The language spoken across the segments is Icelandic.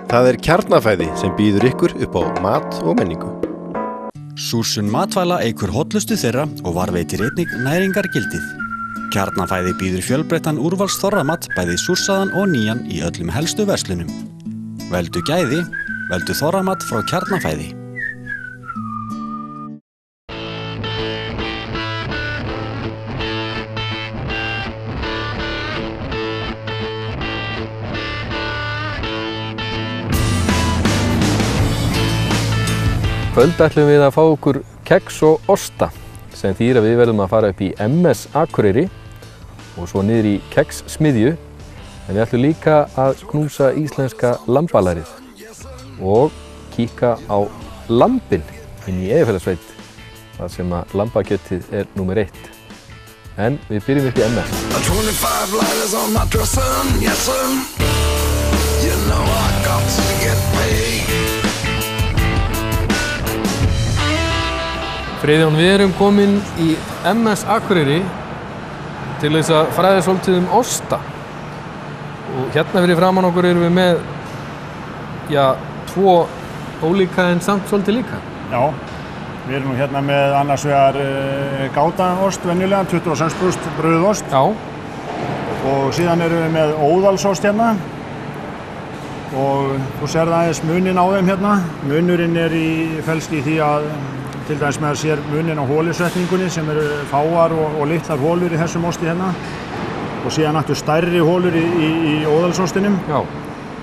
Það Kjarnafæði sem býður ykkur upp á mat og menningu. Súrsun matvæla eykur hollustu þeirra og varveitir einnig næringargildið. Kjarnafæði býður fjölbreyttan úrvals þorramat, bæði súrsaðan og nýjan í öllum helstu verslunum. Veldu gæði, veldu þorramat frá Kjarnafæði. Kvöld ætlum við að fá okkur keks og osta sem þýðir að við verðum að fara upp í MS Akureyri og svo niður í kekssmiðju, en við ætlum líka að knúsa íslenska lambalærið og kíka á lambin inn í Eyjafjarðarsveit, þar sem að lambakjötið númer 1. En við byrjum upp í MS. 25 lighters on my dresser, yes sir. You know I got to get paid. Friðjón, við erum komin í MS Akureyri til þess að fræða svolítið osta. Og hérna fyrir framan okkur erum við með, tvo ólíka en samt svolítið líka. Já, við erum nú hérna með annars vegar gátaost, venjulega, 26% brauðost. Já. Og síðan erum við með óðalsost hérna. Og þú sérð aðeins munin á þeim hérna. Munurinn felst í því að til dæmis með að sér munin á hólusetningunni sem eru fáar og litlar hólur í þessum osti hérna. Og síðan aftur stærri hólur í óðalsostinum. Já.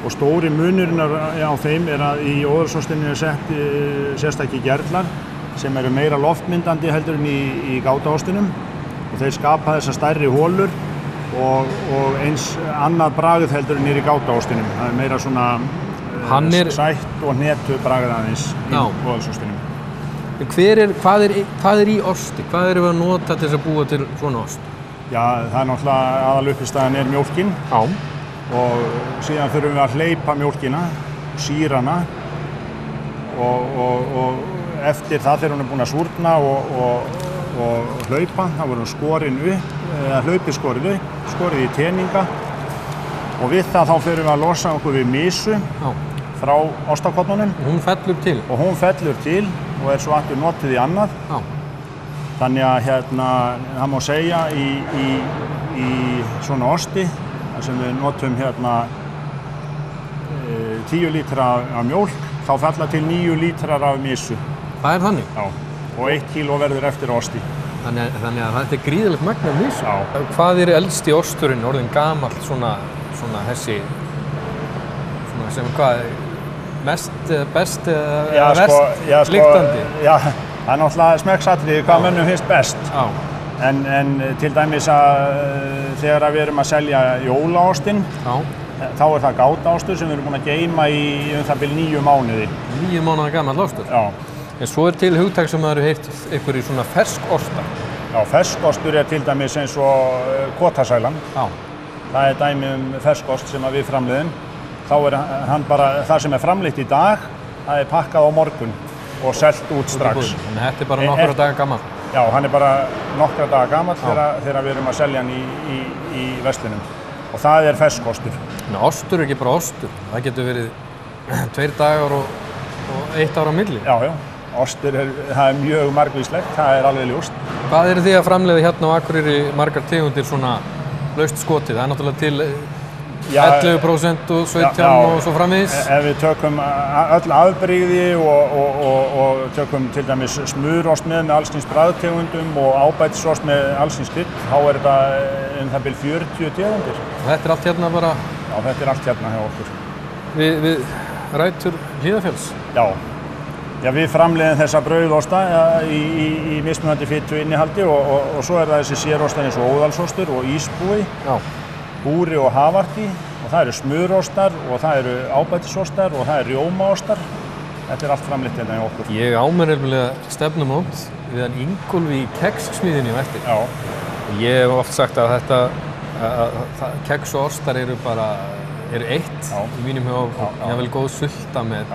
Og stóri munurinn á þeim að í óðalsostinni sett sérstakki gerlar sem eru meira loftmyndandi heldur en í gátaostinum. Og þeir skapa þessar stærri hólur og eins annað bragð heldur en í gátaostinum. Það meira svona sætt og hnetu bragð aðeins í óðalsostinum. Hvað í osti? Hvað erum við að nota til þess að búa til svona ost? Já, það náttúrulega aðaluppistaðan mjólkin. Já. Og síðan þurfum við að hleypa mjólkina, sýrana og eftir það þegar hún búin að súrna og hlaupa, þá verður hún skorin upp, eða hlaupið skorið upp, skorið í teninga og við það þá þurfum við að losa okkur við misu frá ostakornunum. Hún fellur til? Og hún fellur til og svo aftur notuð í annað. Já. Þannig að það má segja í svona osti, þar sem við notum 10 lítra af mjólk, þá falla til 9 lítrar af misu. Það þannig? Já, og 1 kíló verður eftir osti. Þannig að þetta gríðalegt magn af misu? Já. Hvað elsti osturinn orðinn gamall svona þessi, sem mest, best eða verst lyktandi? Já, það náttúrulega smekksatriði hvað mönnum finnst best. Já. En til dæmis þegar við erum að selja jólaostinn, þá það gátaostur sem við erum búin að geyma í það bil 9 mánuði. 9 mánuða gamall ostur? Já. En svo til hugtak sem maður heyrt ykkur í svona ferskostar. Já, ferskostur til dæmis eins og kotasælan. Já. Það dæmi ferskost sem við framleiðum. Þá hann bara, það sem framleitt í dag, það pakkað á morgun og selt út strax. Þannig að þetta bara nokkra daga gamall? Já, hann bara nokkra daga gamall þegar við erum að selja hann í verslunum. Og það ferskostur. En ostur ekki bara ostur. Það getur verið 2 dagar og 1 ár á milli. Já. Ostur það mjög margvíslegt, það alveg ljóst. Hvað þið að framleiða hérna á Akureyri margar tegundir svona laust skotið? Það náttúrulega til 11% og 17% og svo framvegis. Ef við tökum öll afbrigði og tökum til dæmis smurost með allskyns bragðtegundum og ábætisost með allskyns krydd, þá þetta það bil 40 tegundir. Og þetta allt hérna bara? Já, þetta allt hérna hjá okkur. Við rætur Hlíðarfjalls? Já, við framleiðum þessa brauðosta í mismunandi fituinnihaldi og svo það þessi sérostar eins og óðalsostur og ísbúi. Já. Búri og havarti og það smurostar og það ábætisostar og það rjómaostar. Þetta allt framleitt hérna hjá okkur. Ég á mér nefnilega stefnumót við hann Ingólfi í kekssmíðinni á eftir. Já. Ég hef oft sagt að keks og ostar eru eitt í mínum huga og jafnvel góð sulta með.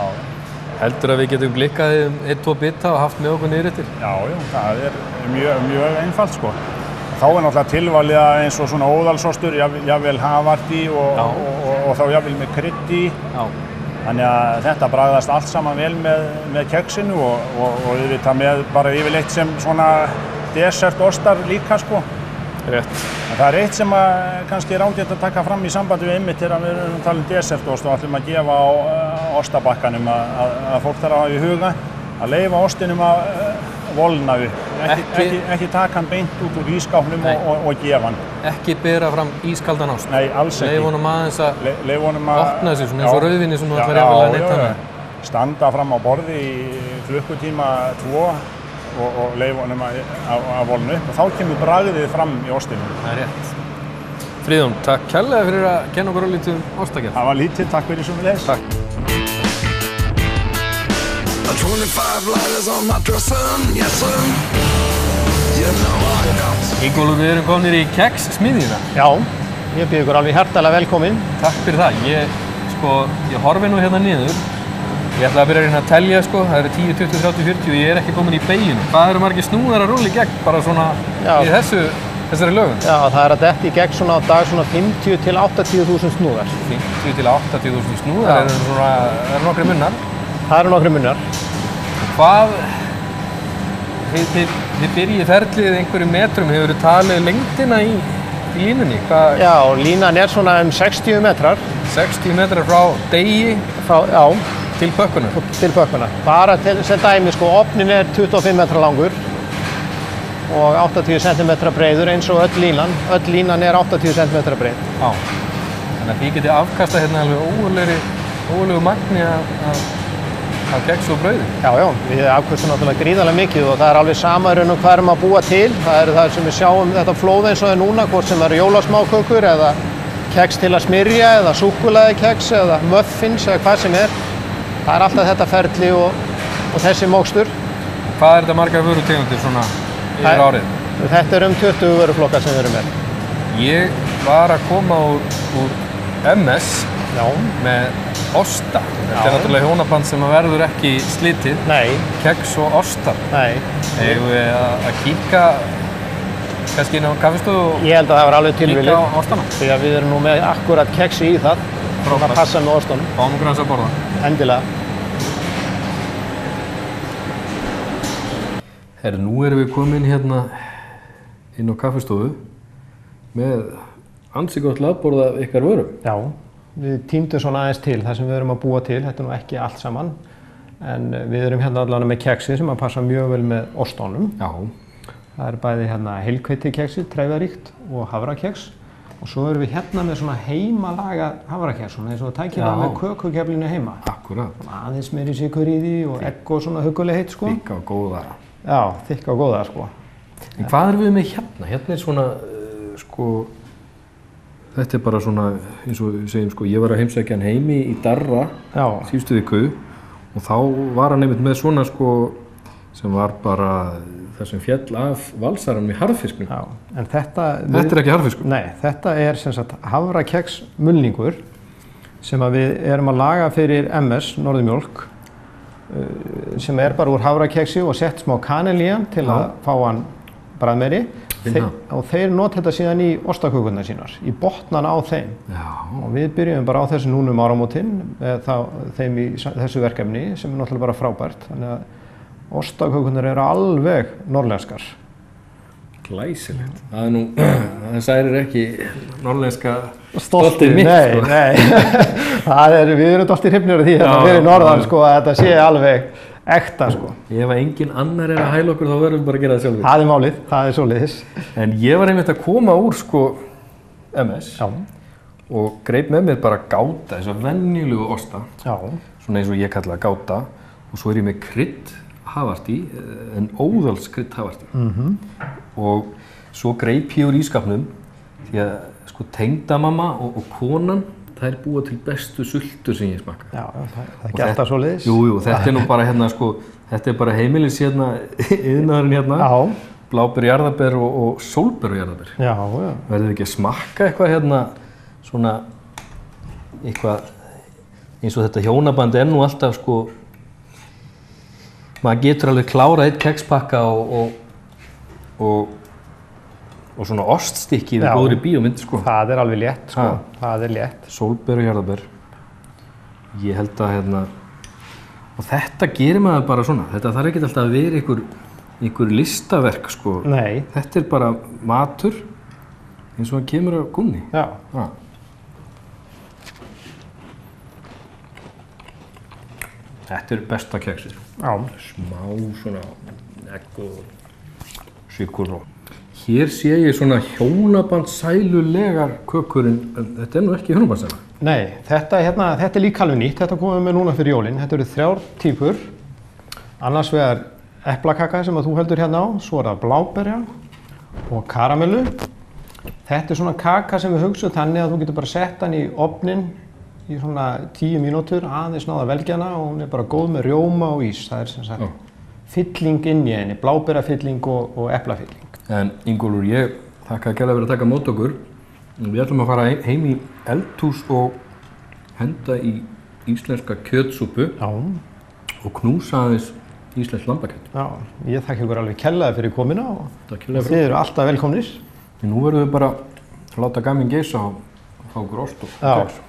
Heldur að við getum blikkað 1-2 bita og haft með okkur niður eftir? Já, það mjög einfalt sko. Þá náttúrulega tilvalið eins og svona óðalsostur, jafnvel havarti og þá jafnvel með krydd í. Þannig að þetta bragðast allt saman vel með keksinu og auðvitað með bara yfirleitt sem svona desertostar líka sko. Rétt. En það eitt sem kannski er ágætt að taka fram í sambandi við einmitt þegar við erum að tala desertost og ætlum að gefa á ostabakkanum að fólk þarf að hafa í huga að leyfa ostinum að volna upp. Ekki taka hann beint út úr ískápnum og gefa hann. Ekki bera fram ískaldan ost. Nei, alls ekki. Leyfa honum aðeins að opna sig svona eins og rauðvíni sem þú ætlar jafnvel að neyta með. Standa fram á borði í klukkutíma 2 og leyfa honum að volna upp og þá kemur bragðið fram í ostinum. Það er rétt. Fríðjón, takk kærlega fyrir að kenna okkur örlítið ostagerð. Það var lítið, takk fyrir sömuleiðis. Takk. 25 lighters on my dresser, yes sir. You know I got. Ingólfur, við erum komnir í Keks-smiðjuna. Já, ég býð ykkur alveg hjartalega velkomin. Takk fyrir það. Ég horfi nú hérna niður. Ég ætla að byrja að reyna að telja sko. Það eru 10, 20, 30, 40 og ég er ekki komin í beginu. Hvað eru margir snúðar að rúlla í gegn bara svona í þessari lögun? Já, það er að detta í gegn svona á dag svona 50 til 80.000 snúðar. 50 til 80.000 snúðar eru nokkri munnar. Það eru nokkri munnar. Hvað, þið byrjið ferlið einhverjum metrum, hefur þið talið lengdina í línunni? Já, línan er svona 60 metrar. 60 metrar frá degi til pökkuna? Til pökkuna. Bara sem dæmi, sko, ofnin er 25 metra langur og 80 cm breiður eins og öll línan. Öll línan er 80 cm breið. Já, þannig að þið getið afkastað hérna alveg ógurlegu magni af keks og brauði. Já, við afkastum náttúrulega gríðarlega mikið og það er alveg sama raun hvað erum að búa til. Það eru það sem við sjáum þetta flóð eins og það er núna, hvort sem eru jólasmákökur eða keks til að smyrja eða súkkulaðikeks eða muffins eða hvað sem er. Það er alltaf þetta ferli og þessi mókstur. Hvað er þetta margar vörutegundir svona yfir árið? Þetta er 20 vöruflokkar sem við erum með. Ég var að koma úr MS með osta. Þetta er náttúrulega hjónaband sem verður ekki slitið. Nei. Keks og ostar. Nei. Eigum við að kíka kannski inn á kaffistofu og ég held að það var alveg tilviljun. Kíka á ostana? Því að við erum nú með akkurat keksi í það. Frábært. Að passa með ostunum. Fáum okkur hans að borða. Endilega. Nú erum við komin hérna inn á kaffistofu með ansi gott lagborð af ykkar vörum. Já. Við tímdum svona aðeins til það sem við erum að búa til, þetta er nú ekki allt saman en við erum hérna allavega með keksi sem að passa mjög vel með ostunum. Já. Það er bæði hérna heilhveitikeksi, trefjaríkt og hafrakeks og svo erum við hérna með svona heimalaga hafrakeks, svona eins og það tækir bara með kökukeflinu heima. Akkurat. Aðeins meiri sykur í því og egg og svona huggulegheit sko. Þykka og góða. Já, þykka og góða sko. En hvað erum við með hérna? Hérna er svona sko þetta er bara svona, eins og við segjum sko, ég var að heimsækja hann heimi í Darra síðustu viku og þá var hann einmitt með svona sko sem var bara það sem fjall af valsaranum í harðfisknum. Já, en þetta er ekki harðfiskur? Nei, þetta er sem sagt hafrakeks mulningur sem að við erum að laga fyrir MS, Norðurmjólk, sem er bara úr hafrakeksi og sett smá kanil í hann til að fá hann bragðmeiri. Og þeir nota þetta síðan í ostakökurnar sínar, í botnan á þeim. Já. Og við byrjum bara á þessu núna áramótin, þeim í þessu verkefni sem er náttúrulega bara frábært. Þannig að ostakökurnar eru alveg norrlenskar. Glæsilegt. Það er nú, það særir ekki norrlenska stoltið mitt. Nei, nei. Við erum stoltir hrifnir af því að við erum norðan sko að þetta sé alveg ekta sko. Ef engin annar er að hæla okkur þá verðum við bara að gera það sjálfur. Það er málið, það er svoleiðis. En ég var einmitt að koma úr sko MS og greip með mér bara gáta, þess að venjulegu osta. Já. Svona eins og ég kalla gáta og svo er ég með krydd havartí, en óðalskrydd havartí. Og svo greip ég úr ískapnum því að sko tengdamamma og konan þær búa til bestu sultur sem ég smakka. Já, það er gert það svoleiðis. Jú, þetta er nú bara hérna sko, þetta er bara heimilis hérna, iðnaðurinn hérna. Já. Bláber jarðarber og sólber jarðarber. Já, já. Verðum við ekki að smakka eitthvað hérna, svona, eitthvað, eins og þetta hjónaband er nú alltaf sko, maður getur alveg klárað eitt kekspakka og svona oststykki við góðri bíómynd sko. Það er alveg létt sko, það er létt. Sólber og jarðarber. Ég held að og þetta gerir maður bara svona. Þetta þarf ekki alltaf að vera einhver listaverk, sko. Nei. Þetta bara matur eins og hann kemur á gúnni. Já. Þetta besta keksið. Já. Smá svona egg og sykur og. Hér sé ég svona hjónabandssælulegar kökurinn, en þetta nú ekki hjónabandssæla. Nei, þetta líka alveg nýtt. Þetta komum við núna fyrir jólin. Þetta eru 3 típur. Annars vegar eplakaka sem að þú heldur hérna á, svo það bláberja og karamellu. Þetta svona kaka sem við hugsaum þannig að þú getur bara sett hann í ofnin í svona 10 mínútur, aðeins náða velgjana og hún bara góð með rjóma og ís. Það sem sagt fylling inn í henni, bláberjafylling og eplafylling. En Ingólfur, ég þakka kærlega fyrir að taka mót okkur. Við ætlum að fara heim í eldhús og henda í íslenska kjötsúpu og knúsa aðeins íslensk lambakjöt. Já, ég þakka ykkur alveg kærlega fyrir komuna og þið eru alltaf velkomnir. Nú verðum við bara að láta gamin geisa og fá okkur ost og keks.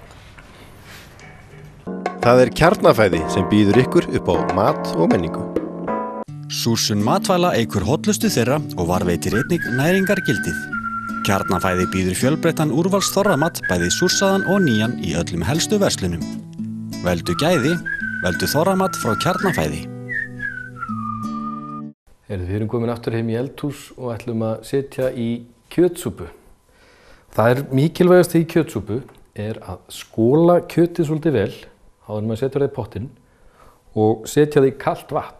Það Kjarnafæði sem býður ykkur upp á mat og menningu. Súrsun matvæla eykur hollustu þeirra og varveitir einnig næringargildið. Kjarnafæði býður fjölbreyttan úrvalsþorramat bæði súrsaðan og nýjan í öllum helstu verslunum. Veldu gæði, veldu þorramat frá Kjarnafæði. Við erum komin aftur heim í eldhús og ætlum að setja í kjötsúpu. Það mikilvægast í kjötsúpu að skóla kjötið svolítið vel áður en maður setur það í pottinn og setja það í kalt vatn.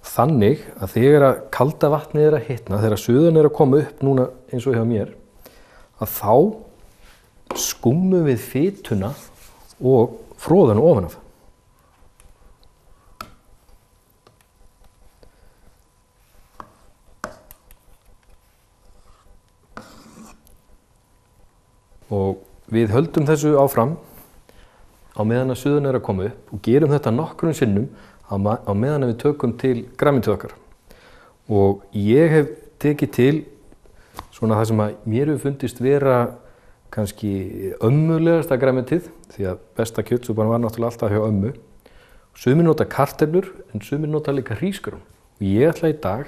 Þannig að þegar kalda vatnið að hitna, þegar suðan að koma upp núna eins og hjá mér, að þá skummum við fituna og froðuna ofan af. Og við höldum þessu áfram á meðan að suðan að koma upp og gerum þetta nokkrum sinnum á meðan við tökum til grænmetið okkar. Og ég hef tekið til svona það sem að mér hefur fundist vera kannski ömmulegasta grænmetið, því að besta kjötsúpan var náttúrulega alltaf hjá ömmu. Sumir nota kartöflur en sumir nota líka hrísgrjón. Og ég ætla í dag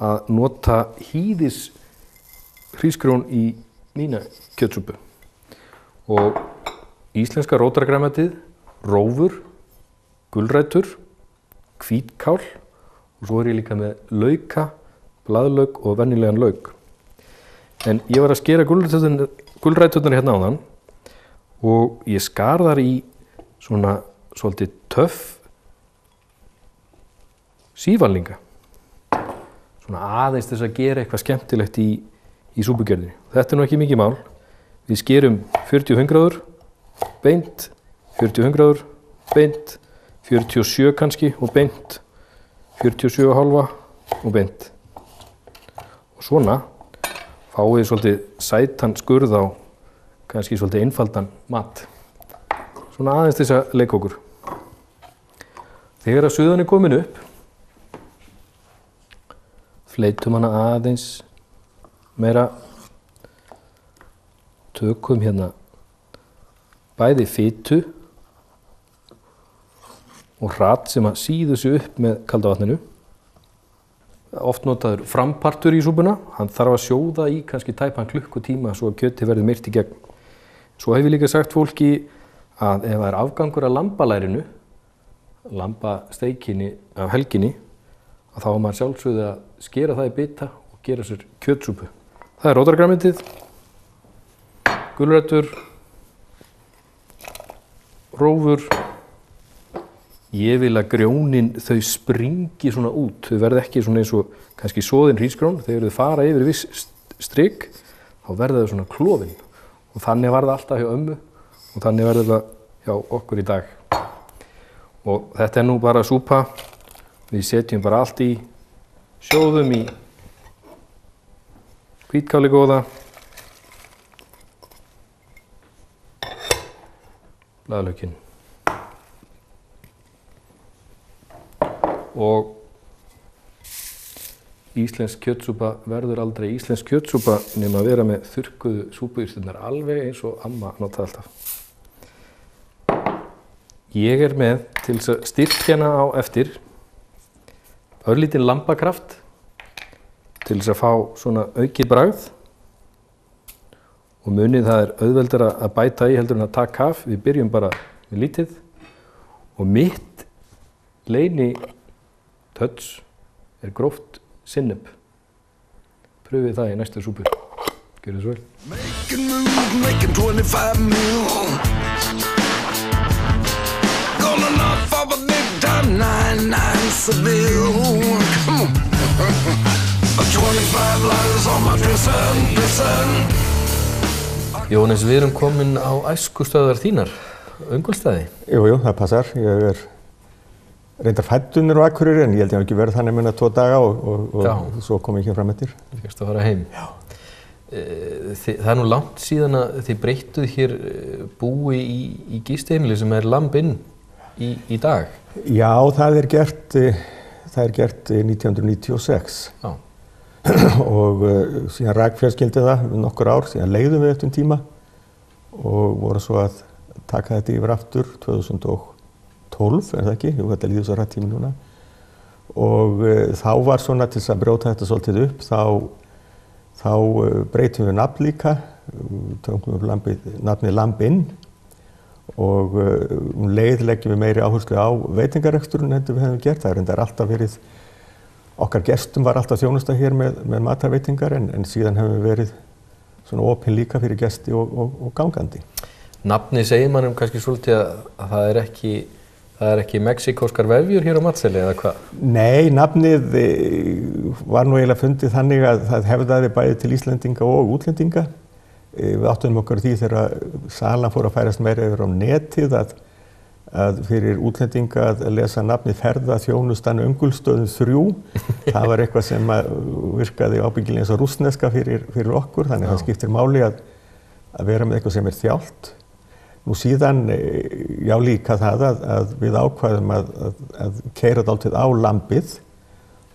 að nota hýðis hrísgrjón í mína kjötsúpu. Og íslenska rótargrænmetið, rófur, gulrætur, hvítkál og svo ég líka með lauka, blaðlauk og venjulegan lauk. En ég var að skera gulræturnar hérna áðan og ég skar þar í svona svolítið töff sívalninga. Svona aðeins þess að gera eitthvað skemmtilegt í súpugerðinni. Þetta nú ekki mikið mál. Við skerum 45 gráður, beint, 45 gráður, beint, 47 kannski og beint, 47,5 og beint. Og svona fáið þið svolítið sætan skurð á kannski svolítið einfaldan mat. Svona aðeins þess að leika okkur. Þegar að suðan er komin upp, fleytum hana aðeins meira, tökum hérna bæði fitu og hrat sem að síðu sig upp með kalda vatninu. Oft notaður frampartur í súpuna, hann þarf að sjóða í kannski tæpan klukkutíma svo að kjötið verður myrt í gegn. Svo hef ég líka sagt fólki að ef það afgangur af lambalærinu, lambasteikinni af helginni, að þá maður sjálfsögðu að skera það í bita og gera sér kjötsúpu. Það rótargrænmetið, gulrætur, rófur. Ég vil að grjónin þau springi svona út, þau verða ekki svona eins og kannski soðin hrísgrjón. Þegar þau fara yfir viss strik, þá verða þau svona klofin. Og þannig var það alltaf hjá ömmu og þannig verður það hjá okkur í dag. Og þetta nú bara súpa, við setjum bara allt í, sjóðum í hvítkáli góða, blaðlaukinn. Og íslensk kjötsúpa verður aldrei íslensk kjötsúpa nema að vera með þurrkuðu súpujurtirnar alveg eins og amma notaði alltaf. Ég er með til þess að styrkja hana á eftir örlítinn lambakraft til þess að fá svona aukið bragð og munið það er auðveldara að bæta í heldur en að taka af. Við byrjum bara með lítið og mitt leyni touch er gróft sinnep. Pröfið það í næstu súpu. Gjörðu svo vel. Making moves, making 25 mil. Gonna knock for a big time 99 Seville. Come on. 25 lighters on my dressing. Jóhannes, við erum komin á æskustöðvar þínar, Öngulsstaði. Jú, það passar. Ég er reyndar fæddur á Akureyri en ég held ég hafi ekki verið þannig minna 2 daga og svo kom ég hér fram eftir. Þú fyrst að fara heim. Já. Það er nú langt síðan að þið breyttuð hér búi í gistiheimili sem er Lamb Inn í dag. Já, það er gert 1996. Já. Og síðan rak fjölskyldið það nokkur ár, síðan leigðum við eftir tíma og vorum svo að taka þetta yfir aftur 2012, er það ekki? Jú, þetta líður svo rætt tími núna. Og þá var svona til þess að brjóta þetta svolítið upp, þá breytum við nafn líka, tókum við nafnið Lamb Inn og leið leggjum við meiri áherslu á veitingareksturinn heldur við hefum gert. Það er reyndar alltaf verið, okkar gestum var alltaf þjónusta hér með matarveitingar en síðan hefum við verið svona opin líka fyrir gesti og gangandi. Nafnið segir manum kannski svolítið að það er ekki mexíkóskar vefjur hér á Matseli eða hvað? Nei, nafnið var nú eiginlega fundið þannig að það hefðaði bæði til Íslendinga og útlendinga. Við áttum okkur því þegar salan fór að færast meira yfir á netið að fyrir útlendinga að lesa nafnið ferðaþjónustan Öngulsstöðum 3. Það var eitthvað sem virkaði ábyggilega eins og rússneska fyrir okkur, þannig að það skiptir máli að vera með eitthvað sem er þjált. Nú síðan, já líka það að við ákvæðum að keyra dálítið á lambið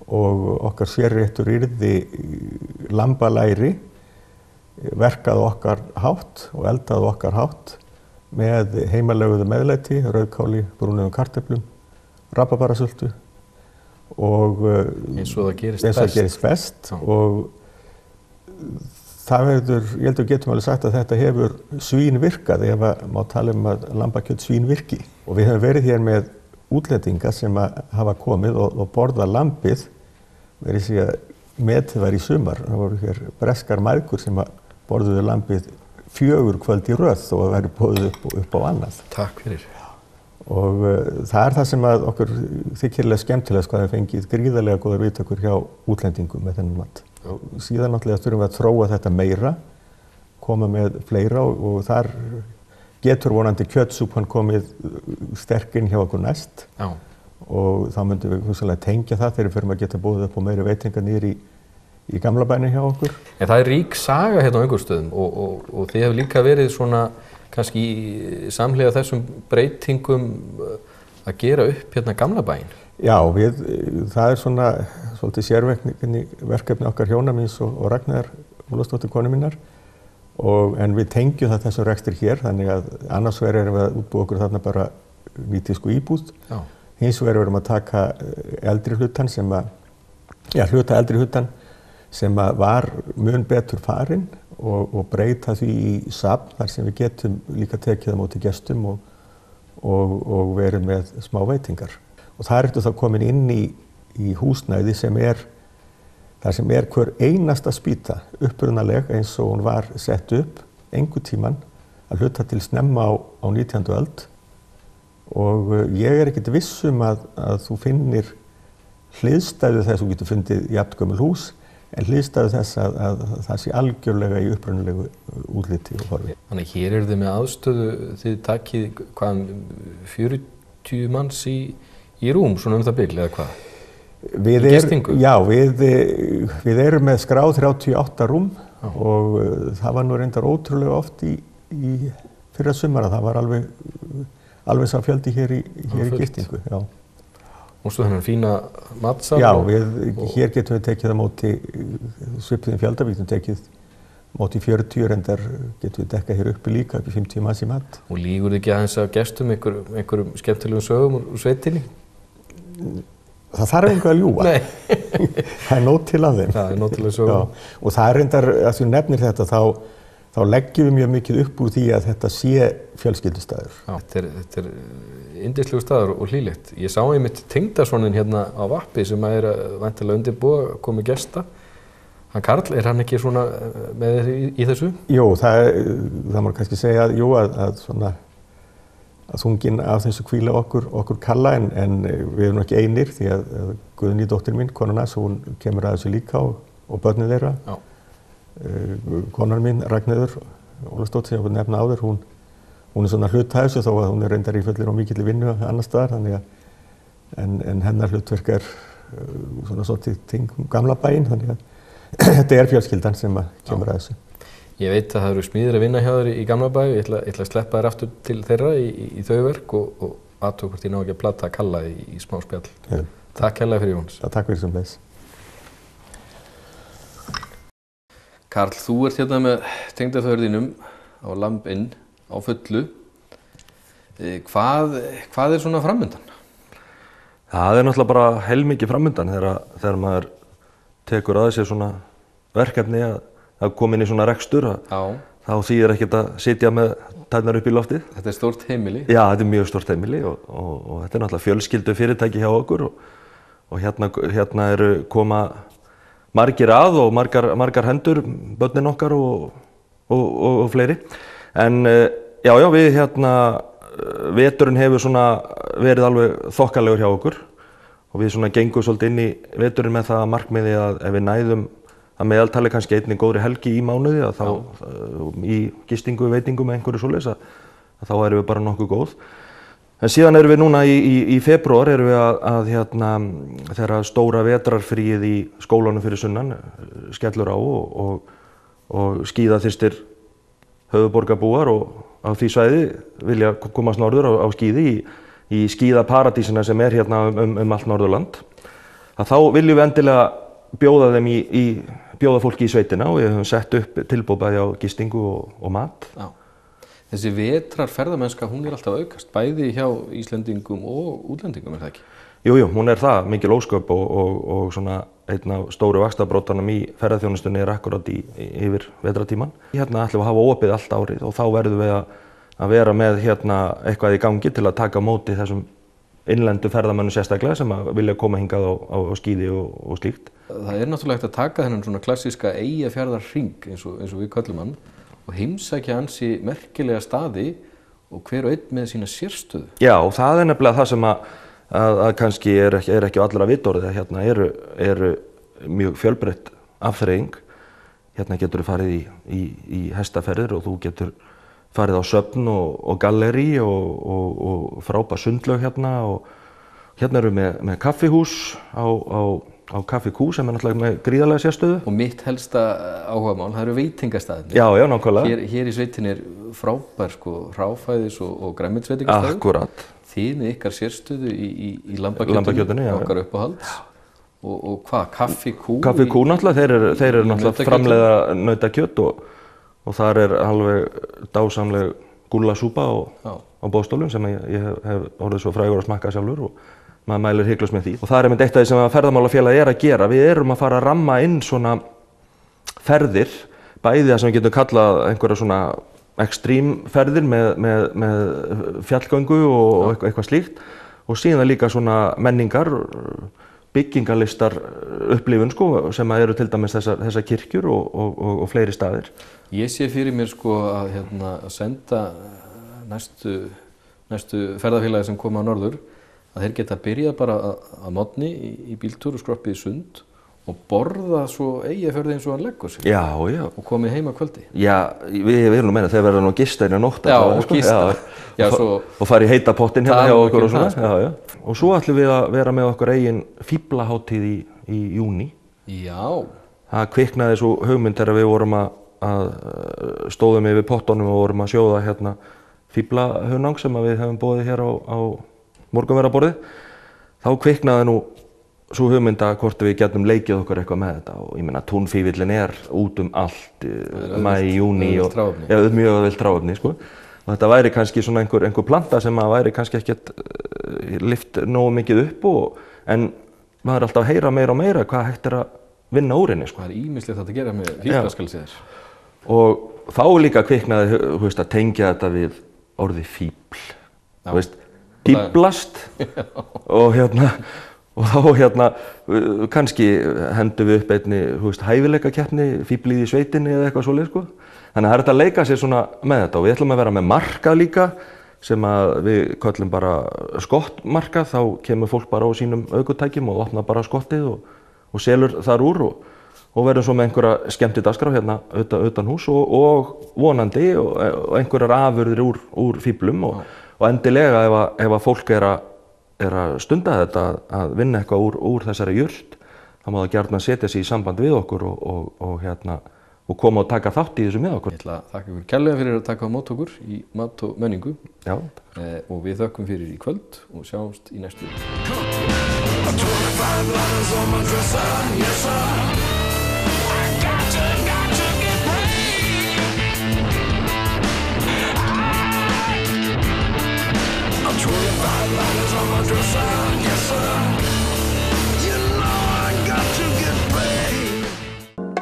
og okkar sérréttur yrði lambalæri, verkað okkar hátt og eldað okkar hátt með heimalöguðu meðlæti, rauðkáli, brúnuðum kartöflum, rabarbarasultu og eins og það gerist best. Og það verður, ég held að við getum alveg sagt að þetta hefur svínvirkað ef að má tala að lambakjöt svínvirki. Og við höfum verið hér með útlendinga sem hafa komið og borðað lambið, verið því að metið var í sumar. Það voru hér breskar mæðgur sem borðuðu lambið 4 kvöld í röð og það væri boðið upp á annað. Takk fyrir. Og það er það sem að okkur þykirlega skemmtilegast hvað við fengið gríðarlega góðar viðtökur hjá útlendingum með þennan mat. Og síðan náttúrulega þurfum við að þróa þetta meira, koma með fleira og þar getur vonandi kjötsúpan komið sterk inn hjá okkur næst. Já. Og þá myndum við hugsanlega tengja það þegar við förum að geta búið upp á meiri veitingar niður í gamla bænum hjá okkur. En það er rík saga hérna á Öngulsstöðum og þið hefur líka verið svona kannski samhliða þessum breytingum að gera upp hérna gamla bæinn. Já, það er svona svolítið sérverkefni okkar hjóna míns og Ragnar Ólafsdóttur konu minnar en við tengjum það þessum rekstri hér, þannig að annars vegar erum við að útbúa okkur þarna bara nýtísku íbúð. Já. Hins vegar erum við að taka eldri hlutan hluta eldri hlutan sem var mun betur farinn og breyta því í safn þar sem við getum líka tekið á móti gestum og verið með smá veitingar. Og það ertu þá komin inn í húsnæði sem er hver einasta spýta upprunaleg eins og hún var sett upp einhvern tímann að hluta til snemma á 19. öld og ég er ekkert viss að þú finnir hliðstæðu þess að þú getur fundið jafngömul hús en hliðstæðu þess að það sé algjörlega í upprunalegu útliti og horfi. Þannig hér eru þið með aðstöðu, þið takið 40 manns í rúm, svona það bil, eða hvað? Við erum með skráð 38 rúm og það var nú reyndar ótrúlega oft í fyrra sumara. Það var alveg sá fjöldi hér í gistingu. Já. Og svo þennan fína matsal? Já, hér getum við tekið á móti svipuðum fjölda. Við getum tekið móti 40 reyndar getum við dekkað hér uppi líka upp í 50 manns í mat. Og lýgur ekki aðeins af gestum einhverjum skemmtilegum sögum úr sveitinni? Það þarf einhver að ljúga. Nei. Það er nóg til af þeim. Það er nóg til að sögum. Já, og það er reyndar, að þú nefnir þetta, þá leggjum við mjög mikið upp úr því að þetta sé fjölskyldustaður. Já, þetta er yndislegur staður og hlýlegt. Ég sá einmitt tengdasonin hérna á Vappi sem væntanlega undirbúa komi gesta. Hann Karl, er hann ekki svona með þér í þessu? Jú, það má kannski segja að þunginn af þessu hvíla okkur Kalla en við erum ekki einir því að Guðný dóttir mín, konan hans, hún kemur að þessu líka og börnin þeirra. Já. Konan mín, Ragnheiður Ólafsdóttir, sem ég var nefna áður, hún er svona hluta þessu þó að hún er reyndar í fullir og mikilli vinnu annar staðar, þannig að en hennar hlutverk er svona svolítið gamla bæinn, þannig að þetta er fjölskyldan sem kemur að þessu. Ég veit að það eru smíðir að vinna hjá þér í gamla bæ. Ég ætla að sleppa þér aftur til þeirra í þau verk og athugað hvort ég ná ekki að plata að Kalla í smá spjall. Ja. Takk hérlega fyrir Jónas. Takk fyrir sem leys. Karl, þú ert hérna með tengdaföður á Lamb Inn á fullu. Hvað er svona framundan? Það er náttúrulega bara heilmikið framundan þegar maður tekur að sér svona verkefni að koma inn í svona rekstur. Þá þýðir ekkert að sitja með tærnar upp í loftið. Þetta er stórt heimili? Já, þetta er mjög stórt heimili og þetta er náttúrulega fjölskyldu fyrirtæki hjá okkur og hérna eru koma margir að og margar hendur, börnin okkar og fleiri. En já, við veturinn hefur svona verið alveg þokkalegur hjá okkur og við svona gengum svolítið inn í veturinn með það markmiði að ef við næðum að meðaltali kannski einnig góðri helgi í mánuði að þá í gistingu, veitingu með einhverju svoleiðis að þá erum við bara nokkuð góð. En síðan erum við núna í febrúar erum við að þegar stóra vetrarfríið í skólanum fyrir sunnan skellur á og skíðaþyrstir höfuðborgarbúar og á því svæði vilja komast norður á skíði í skíðaparadísina sem er hérna allt Norðurland. Að þá viljum við endilega bjóða fólki í sveitina og við höfum sett upp tilboð bæði á gistingu og mat. Já. Þessi vetrarferðamennska, hún er alltaf aukast, bæði hjá Íslendingum og útlendingum, er það ekki? Jú, hún er það, mikil ósköp og svona einn af stóru vaxtabrótanum í ferðaþjónustunni er akkurat yfir vetratíman. Hérna ætlum við að hafa opið allt árið og þá verðum við að vera með hérna eitthvað í gangi til að taka á móti þessum innlendu ferðamönnum sérstaklega sem að vilja koma hingað á skíði og slíkt. Það er náttúrulega hægt að taka þennan svona klassíska Eyjafjarðarhring eins og við köllum hann og heimsækja ansi merkilega staði og hver og einn með sína sérstöðu. Já, og það er nefnilega það sem að kannski er ekki á allra vitorðið að hérna eru mjög fjölbreytt afþreying. Hérna getur þú farið í hestaferðir og þú getur farið á söfn og galleri og frábær sundlaug hérna og hérna eru með kaffihús á Kaffi Kú sem er náttúrulega með gríðarlega sérstöðu. Og mitt helsta áhugamál, það eru veitingastaðir. Já, nákvæmlega. Hér í sveitinni er frábær hráfæðis og grænmetisveitingastaður. Akkurat. Þið með ykkar sérstöðu í lambakjötinu, okkar uppáhalds. Og hvað, Kaffi Kú? Kaffi Kú náttúrulega, þeir eru náttúrulega framleiða nautakjöt og þar er alveg dásamleg gúllasúpa á Boðstólum sem ég hef orðið svo frægur að smakka sjálfur og maður mælir hiklaust með því. Og það er einmitt eitt af því sem ferðamálafélagið er að gera. Við erum að fara að ramma inn svona ferðir, bæði það sem við getum kallað einhverja svona ekstrímferðir með fjallgöngu og eitthvað slíkt og síðan líka svona menningar, byggingarlistar upplifun sem eru til dæmis þessar kirkjur og fleiri staðir. Ég sé fyrir mér að senda næstu ferðafélagi sem koma á norður að þeir geta byrjað bara að morgni í bíltúr og skroppið í sund og borða svo Eyjafjörð eins og hann leggur sig. Já. Og komið heim að kvöldi. Já, við erum nú meina þeir verða nú gista inn á nótt. Já, og gista. Og fara í heita pottinn hérna hjá okkur og svona. Já. Og svo ætlum við að vera með okkar eigin fíblahátíð í júní. Já. Það kviknaði svo hugmynd þegar við vorum að stóðum yfir pottunum og vorum að sjóða hérna fíblahunang sem við hefum boðið hér á morgunverðarborðið. Þá kviknaði nú svo hugmynda hvort við getum leikið okkur eitthvað með þetta og ég meina túnfífillin út allt, maí, júní og mjög auðvelt hráefni sko. Og þetta væri kannski svona einhver planta sem að væri kannski ekkert lyft nógu mikið upp en maður er alltaf að heyra meira og meira hvað hægt að vinna úr henni sko. Það ýmislegt hægt að gera með fíflaskalsiðir. Og þá líka kviknaði að tengja þetta við orðið fíbl. Fíblast og þá kannski hendum við upp einni hæfileikakeppni, fíblið í sveitinni eða eitthvað svoleið sko. Þannig að það er þetta að leika sér svona með þetta og við ætlum að vera með markað líka sem að við köllum bara skottmarkað, þá kemur fólk bara á sínum ökutækjum og opnar bara skottið og selur þar úr og verður svo með einhverja skemmtidagskrá hérna utan hús og vonandi og einhverjar afurðir úr fíblum og endilega ef að fólk er að stunda þetta að vinna eitthvað úr þessari jurt, þá má það gjarnan setja sig í samband við okkur og koma og taka þátt í þessu með okkur. Ég ætla að þakka ykkur kærlega fyrir að taka á mót okkur í Mat og menningu. Já. Og við þökkum fyrir í kvöld og sjáumst í næstu viku.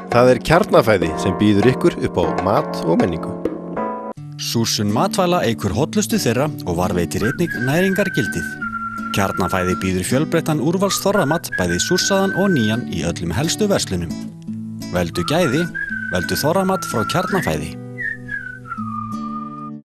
Það er Kjarnafæði sem býður ykkur upp á mat og menningu. Súrsun matvæla eykur hollustu þeirra og varveitir einnig næringargildið. Kjarnafæði býður fjölbreyttan úrvals þorramat bæði súrsaðan og nýjan í öllum helstu verslunum. Veldu gæði, veldu þorramat frá Kjarnafæði.